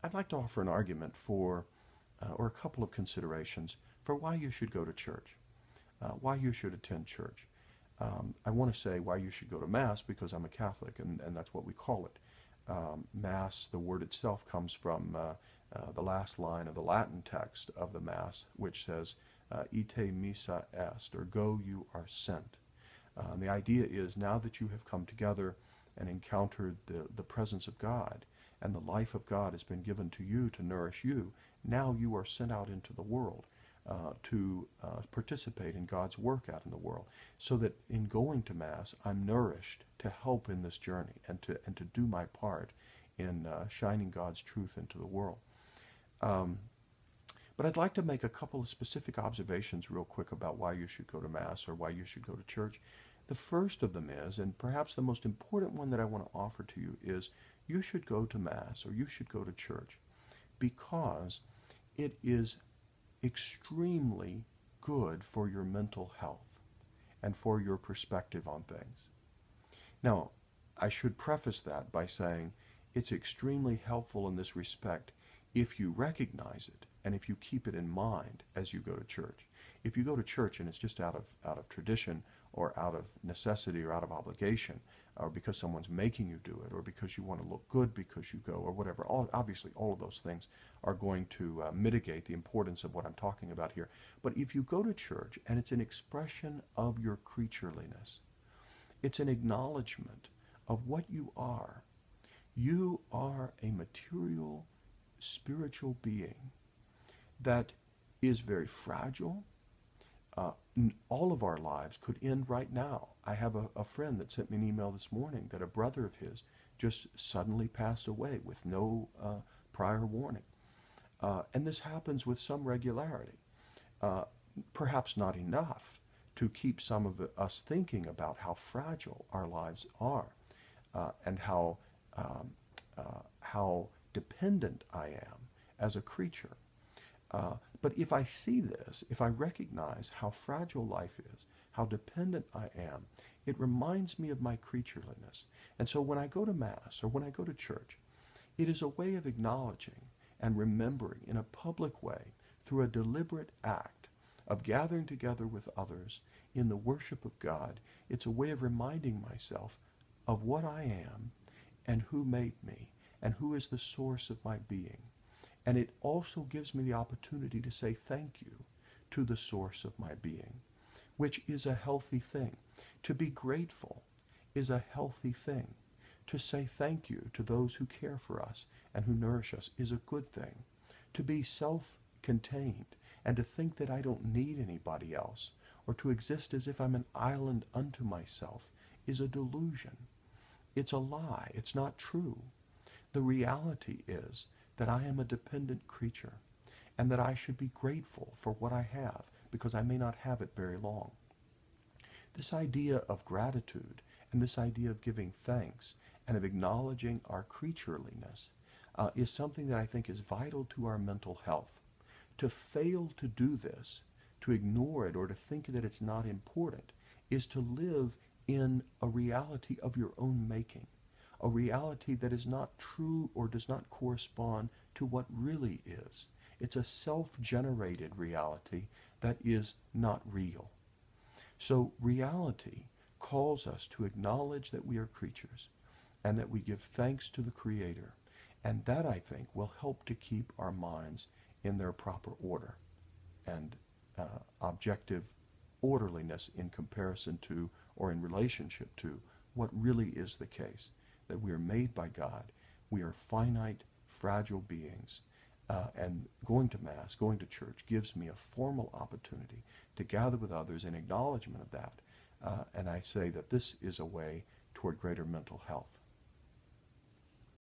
I'd like to offer an argument for, or a couple of considerations for why you should go to church, why you should attend church. I want to say why you should go to Mass because I'm a Catholic, and that's what we call it. Mass, the word itself comes from the last line of the Latin text of the Mass, which says, Ite missa est, or go, you are sent. And the idea is now that you have come together and encountered the presence of God, and the life of God has been given to you to nourish you, now you are sent out into the world to participate in God's work out in the world, so that in going to Mass, I'm nourished to help in this journey and to do my part in shining God's truth into the world. But I'd like to make a couple of specific observations real quick about why you should go to Mass or why you should go to church. The first of them is, and perhaps the most important one that I want to offer to you, is you should go to Mass or you should go to church because it is extremely good for your mental health and for your perspective on things. Now, I should preface that by saying it's extremely helpful in this respect if you recognize it and if you keep it in mind as you go to church. If you go to church and it's just out of tradition or out of necessity or out of obligation, or because someone's making you do it, or because you want to look good because you go, or whatever, obviously all of those things are going to mitigate the importance of what I'm talking about here. But if you go to church and it's an expression of your creatureliness, it's an acknowledgement of what you are. You are a material, spiritual being that is very fragile. All of our lives could end right now. I have a friend that sent me an email this morning that a brother of his just suddenly passed away with no prior warning. And this happens with some regularity. Perhaps not enough to keep some of us thinking about how fragile our lives are and how dependent I am as a creature. But if I see this, if I recognize how fragile life is, how dependent I am, it reminds me of my creatureliness. And so when I go to Mass or when I go to church, it is a way of acknowledging and remembering in a public way, through a deliberate act of gathering together with others in the worship of God. It's a way of reminding myself of what I am and who made me and who is the source of my being. And it also gives me the opportunity to say thank you to the source of my being, which is a healthy thing. To be grateful is a healthy thing. To say thank you to those who care for us and who nourish us is a good thing. To be self-contained and to think that I don't need anybody else, or to exist as if I'm an island unto myself, is a delusion. It's a lie. It's not true. The reality is that I am a dependent creature, and that I should be grateful for what I have, because I may not have it very long. This idea of gratitude, and this idea of giving thanks, and of acknowledging our creatureliness, is something that I think is vital to our mental health. To fail to do this, to ignore it, or to think that it's not important, is to live in a reality of your own making. A reality that is not true or does not correspond to what really is. It's a self-generated reality that is not real. So reality calls us to acknowledge that we are creatures and that we give thanks to the Creator. And that, I think, will help to keep our minds in their proper order and objective orderliness in comparison to or in relationship to what really is the case. That we are made by God. We are finite, fragile beings. And going to Mass, going to church, gives me a formal opportunity to gather with others in acknowledgement of that. And I say that this is a way toward greater mental health.